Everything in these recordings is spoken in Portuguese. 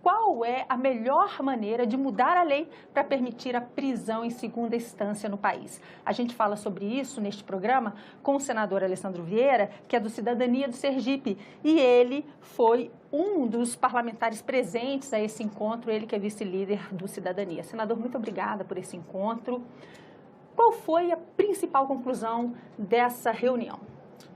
qual é a melhor maneira de mudar a lei para permitir a prisão em segunda instância no país. A gente fala sobre isso neste programa com o senador Alessandro Vieira, que é do Cidadania do Sergipe, e ele foi um dos parlamentares presentes a esse encontro, ele que é vice-líder do Cidadania. Senador, muito obrigada por esse encontro. Qual foi a principal conclusão dessa reunião?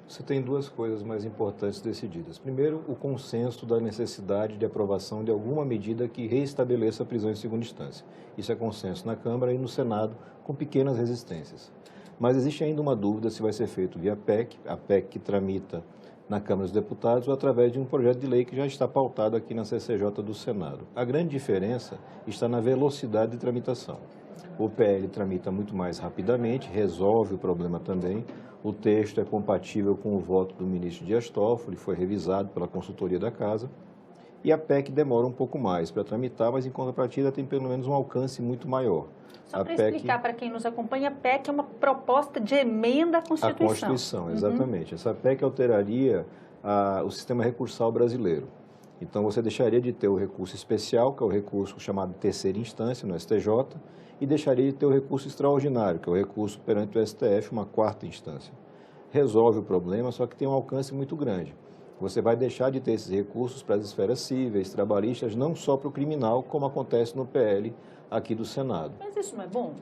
Você tem duas coisas mais importantes decididas. Primeiro, o consenso da necessidade de aprovação de alguma medida que reestabeleça a prisão em segunda instância. Isso é consenso na Câmara e no Senado, com pequenas resistências. Mas existe ainda uma dúvida se vai ser feito via PEC, a PEC que tramita na Câmara dos Deputados, ou através de um projeto de lei que já está pautado aqui na CCJ do Senado. A grande diferença está na velocidade de tramitação. O PL tramita muito mais rapidamente, resolve o problema também. O texto é compatível com o voto do ministro Dias Toffoli, foi revisado pela consultoria da Casa. E a PEC demora um pouco mais para tramitar, mas em contrapartida tem pelo menos um alcance muito maior. Só para explicar para quem nos acompanha, a PEC é uma proposta de emenda à Constituição. A Constituição, exatamente. Essa PEC alteraria o sistema recursal brasileiro. Então, você deixaria de ter o recurso especial, que é o recurso chamado de terceira instância, no STJ, e deixaria de ter o recurso extraordinário, que é o recurso perante o STF, uma quarta instância. Resolve o problema, só que tem um alcance muito grande. Você vai deixar de ter esses recursos para as esferas cíveis, trabalhistas, não só para o criminal, como acontece no PL aqui do Senado. Mas isso não é bom?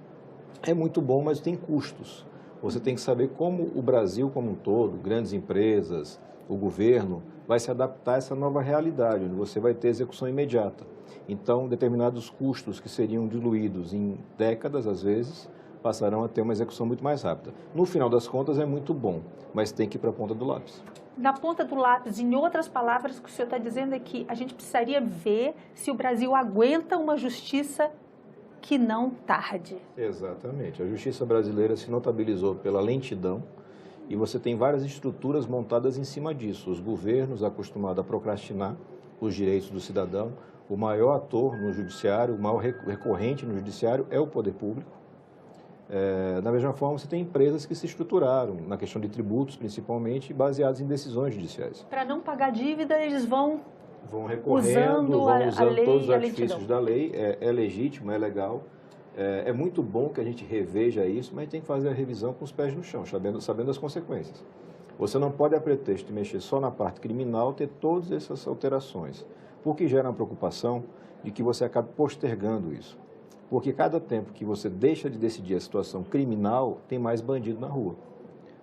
É muito bom, mas tem custos. Você tem que saber como o Brasil como um todo, grandes empresas, o governo, vai se adaptar a essa nova realidade, onde você vai ter execução imediata. Então, determinados custos que seriam diluídos em décadas, às vezes, passarão a ter uma execução muito mais rápida. No final das contas, é muito bom, mas tem que ir para a ponta do lápis. Na ponta do lápis, em outras palavras, o que o senhor está dizendo é que a gente precisaria ver se o Brasil aguenta uma justiça que não tarde. Exatamente. A justiça brasileira se notabilizou pela lentidão e você tem várias estruturas montadas em cima disso. Os governos acostumados a procrastinar os direitos do cidadão. O maior ator no judiciário, o maior recorrente no judiciário é o poder público. Da mesma forma, você tem empresas que se estruturaram, na questão de tributos principalmente, baseadas em decisões judiciais. Para não pagar dívida, eles vão recorrendo, vão usando lei, todos os artifícios da lei, é legítimo, é legal. É muito bom que a gente reveja isso, mas tem que fazer a revisão com os pés no chão, sabendo as consequências. Você não pode, a pretexto de mexer só na parte criminal, ter todas essas alterações, porque gera uma preocupação de que você acabe postergando isso. Porque cada tempo que você deixa de decidir a situação criminal, tem mais bandido na rua.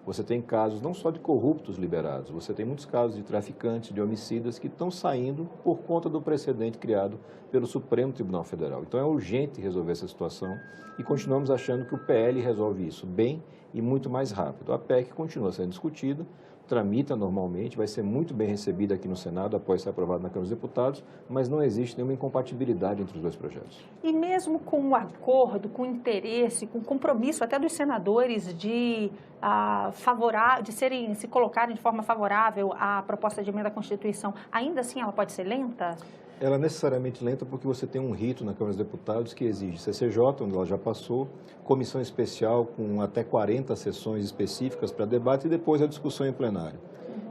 Você tem casos não só de corruptos liberados, você tem muitos casos de traficantes, de homicidas que estão saindo por conta do precedente criado pelo Supremo Tribunal Federal. Então é urgente resolver essa situação e continuamos achando que o PL resolve isso bem e muito mais rápido. A PEC continua sendo discutida, tramita normalmente, vai ser muito bem recebida aqui no Senado após ser aprovado na Câmara dos Deputados, mas não existe nenhuma incompatibilidade entre os dois projetos. E mesmo com o acordo, com o interesse, com o compromisso até dos senadores de se colocarem de forma favorável à proposta de emenda à Constituição, ainda assim ela pode ser lenta? Ela é necessariamente lenta porque você tem um rito na Câmara dos Deputados que exige CCJ, onde ela já passou, comissão especial com até 40 sessões específicas para debate e depois a discussão em plenário.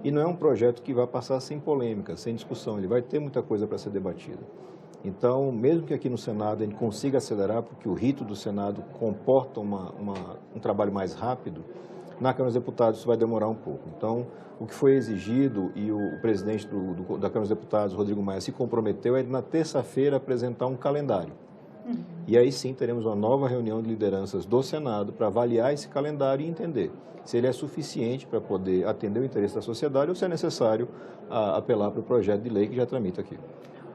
E não é um projeto que vai passar sem polêmica, sem discussão, ele vai ter muita coisa para ser debatida. Então, mesmo que aqui no Senado a gente consiga acelerar, porque o rito do Senado comporta um trabalho mais rápido, na Câmara dos Deputados isso vai demorar um pouco. Então, o que foi exigido e o presidente da Câmara dos Deputados, Rodrigo Maia, se comprometeu é de, na terça-feira, apresentar um calendário. E aí sim teremos uma nova reunião de lideranças do Senado para avaliar esse calendário e entender se ele é suficiente para poder atender o interesse da sociedade ou se é necessário apelar para o projeto de lei que já tramita aqui.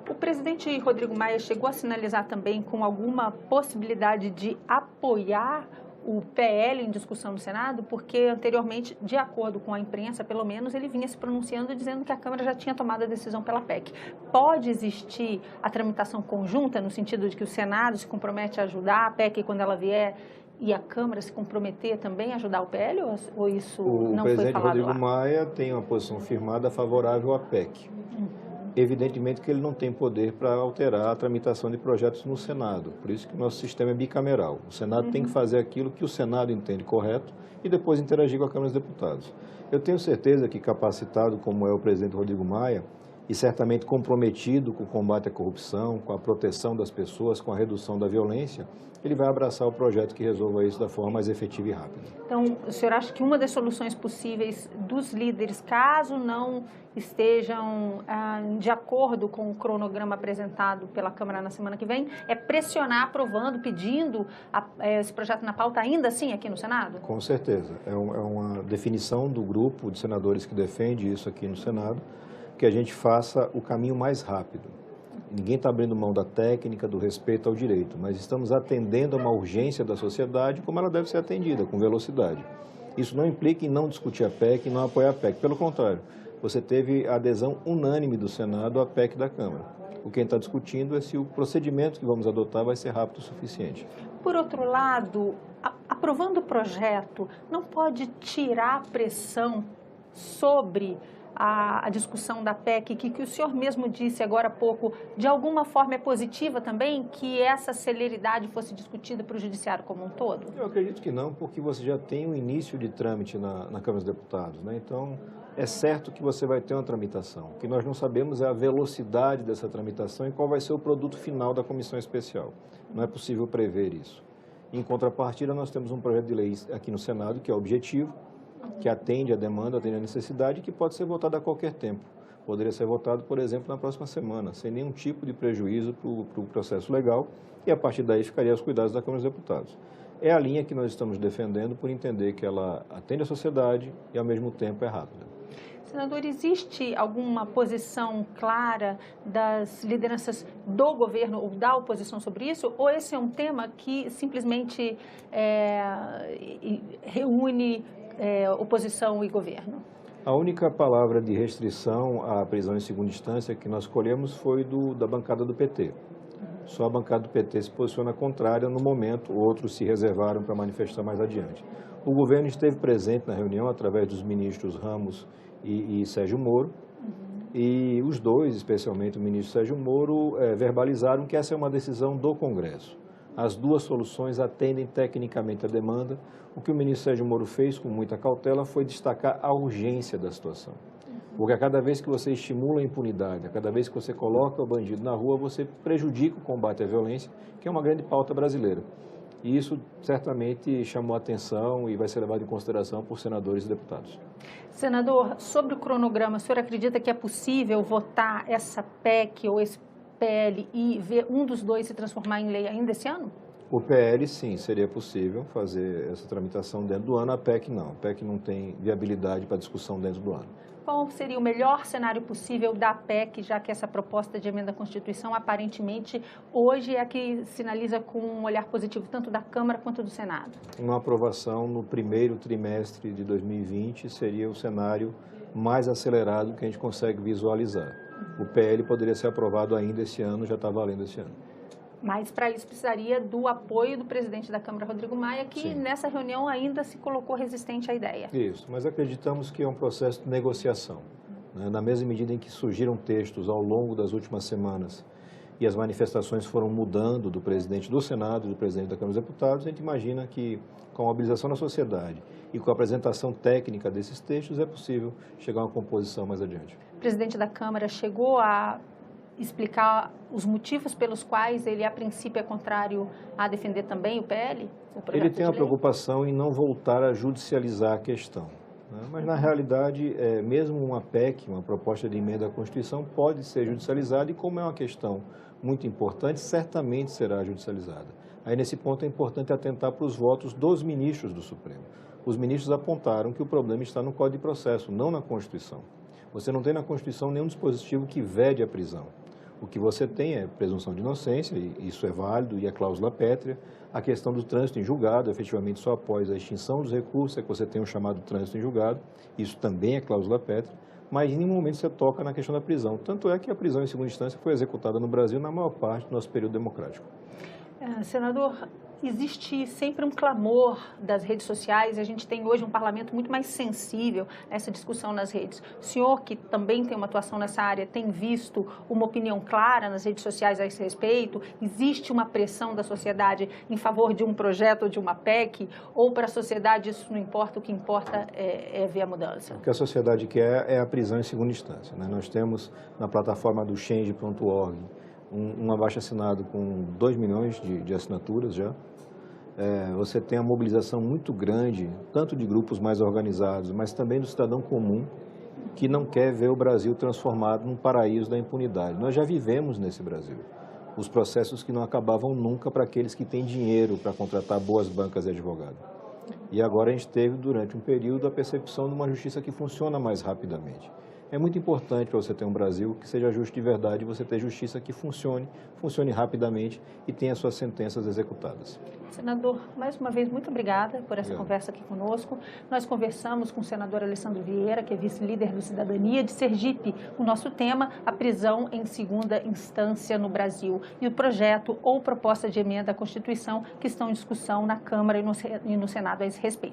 O presidente Rodrigo Maia chegou a sinalizar também com alguma possibilidade de apoiar o PL em discussão no Senado, porque anteriormente, de acordo com a imprensa, pelo menos, ele vinha se pronunciando dizendo que a Câmara já tinha tomado a decisão pela PEC. Pode existir a tramitação conjunta, no sentido de que o Senado se compromete a ajudar a PEC quando ela vier e a Câmara se comprometer também a ajudar o PL, ou isso não foi falado lá? O presidente Rodrigo Maia tem uma posição firmada favorável à PEC. Evidentemente que ele não tem poder para alterar a tramitação de projetos no Senado, por isso que o nosso sistema é bicameral. O Senado tem que fazer aquilo que o Senado entende correto e depois interagir com a Câmara dos Deputados. Eu tenho certeza que, capacitado como é o presidente Rodrigo Maia, e certamente comprometido com o combate à corrupção, com a proteção das pessoas, com a redução da violência, ele vai abraçar o projeto que resolva isso da forma mais efetiva e rápida. Então, o senhor acha que uma das soluções possíveis dos líderes, caso não estejam de acordo com o cronograma apresentado pela Câmara na semana que vem, é pressionar, aprovando, pedindo esse projeto na pauta ainda assim aqui no Senado? Com certeza. É uma definição do grupo de senadores que defende isso aqui no Senado, que a gente faça o caminho mais rápido. Ninguém está abrindo mão da técnica, do respeito ao direito, mas estamos atendendo a uma urgência da sociedade como ela deve ser atendida, com velocidade. Isso não implica em não discutir a PEC e não apoiar a PEC. Pelo contrário, você teve a adesão unânime do Senado à PEC da Câmara. O que a gente está discutindo é se o procedimento que vamos adotar vai ser rápido o suficiente. Por outro lado, aprovando o projeto, não pode tirar a pressão sobre a discussão da PEC, que o senhor mesmo disse agora há pouco, de alguma forma é positiva também, que essa celeridade fosse discutida para o Judiciário como um todo? Eu acredito que não, porque você já tem um início de trâmite na Câmara dos Deputados, né? Então, é certo que você vai ter uma tramitação. O que nós não sabemos é a velocidade dessa tramitação e qual vai ser o produto final da comissão especial. Não é possível prever isso. Em contrapartida, nós temos um projeto de lei aqui no Senado, que é objetivo, que atende a demanda, atende a necessidade e que pode ser votado a qualquer tempo. Poderia ser votado, por exemplo, na próxima semana, sem nenhum tipo de prejuízo para o processo legal e, a partir daí, ficaria aos cuidados da Câmara dos Deputados. É a linha que nós estamos defendendo por entender que ela atende a sociedade e, ao mesmo tempo, é rápida. Senador, existe alguma posição clara das lideranças do governo ou da oposição sobre isso? Ou esse é um tema que simplesmente reúne oposição e governo? A única palavra de restrição à prisão em segunda instância que nós escolhemos foi da bancada do PT. Só a bancada do PT se posiciona contrária no momento, outros se reservaram para manifestar mais adiante. O governo esteve presente na reunião através dos ministros Ramos e Sérgio Moro, e os dois, especialmente o ministro Sérgio Moro, verbalizaram que essa é uma decisão do Congresso. As duas soluções atendem tecnicamente a demanda. O que o ministro Sérgio Moro fez com muita cautela foi destacar a urgência da situação. Porque a cada vez que você estimula a impunidade, a cada vez que você coloca o bandido na rua, você prejudica o combate à violência, que é uma grande pauta brasileira. E isso certamente chamou a atenção e vai ser levado em consideração por senadores e deputados. Senador, sobre o cronograma, o senhor acredita que é possível votar essa PEC ou esse PL e ver um dos dois se transformar em lei ainda esse ano? O PL, sim, seria possível fazer essa tramitação dentro do ano, a PEC não. A PEC não tem viabilidade para discussão dentro do ano. Qual seria o melhor cenário possível da PEC, já que essa proposta de emenda à Constituição, aparentemente, hoje é a que sinaliza com um olhar positivo tanto da Câmara quanto do Senado? Uma aprovação no primeiro trimestre de 2020 seria o cenário mais acelerado que a gente consegue visualizar. O PL poderia ser aprovado ainda esse ano, já está valendo esse ano. Mas para isso precisaria do apoio do presidente da Câmara, Rodrigo Maia, que Sim. Nessa reunião ainda se colocou resistente à ideia. Isso, mas acreditamos que é um processo de negociação. Né? Na mesma medida em que surgiram textos ao longo das últimas semanas e as manifestações foram mudando do presidente do Senado e do presidente da Câmara dos Deputados, a gente imagina que com a mobilização da sociedade e com a apresentação técnica desses textos é possível chegar a uma composição mais adiante. O presidente da Câmara chegou a explicar os motivos pelos quais ele, a princípio, é contrário a defender também o PL? Ele tem a preocupação em não voltar a judicializar a questão. Né? Mas, na realidade, mesmo uma PEC, uma proposta de emenda à Constituição, pode ser judicializada e, como é uma questão muito importante, certamente será judicializada. Aí, nesse ponto, é importante atentar para os votos dos ministros do Supremo. Os ministros apontaram que o problema está no Código de Processo, não na Constituição. Você não tem na Constituição nenhum dispositivo que vede a prisão. O que você tem é presunção de inocência, e isso é válido, e a cláusula pétrea. A questão do trânsito em julgado, efetivamente só após a extinção dos recursos é que você tem o chamado trânsito em julgado, isso também é cláusula pétrea, mas em nenhum momento você toca na questão da prisão. Tanto é que a prisão em segunda instância foi executada no Brasil na maior parte do nosso período democrático. Senador, existe sempre um clamor das redes sociais, a gente tem hoje um parlamento muito mais sensível a essa discussão nas redes. O senhor, que também tem uma atuação nessa área, tem visto uma opinião clara nas redes sociais a esse respeito? Existe uma pressão da sociedade em favor de um projeto ou de uma PEC? Ou para a sociedade isso não importa, o que importa é ver a mudança? O que a sociedade quer é a prisão em segunda instância, né? Nós temos na plataforma do change.org um abaixo-assinado com 2 milhões de assinaturas já. Você tem a mobilização muito grande, tanto de grupos mais organizados, mas também do cidadão comum, que não quer ver o Brasil transformado num paraíso da impunidade. Nós já vivemos nesse Brasil os processos que não acabavam nunca para aqueles que têm dinheiro para contratar boas bancas de advogado. E agora a gente teve, durante um período, a percepção de uma justiça que funciona mais rapidamente. É muito importante para você ter um Brasil que seja justo de verdade, você ter justiça que funcione rapidamente e tenha suas sentenças executadas. Senador, mais uma vez, muito obrigada por essa conversa aqui conosco. Nós conversamos com o senador Alessandro Vieira, que é vice-líder do Cidadania de Sergipe. O nosso tema, a prisão em segunda instância no Brasil e o projeto ou proposta de emenda à Constituição que estão em discussão na Câmara e no Senado a esse respeito.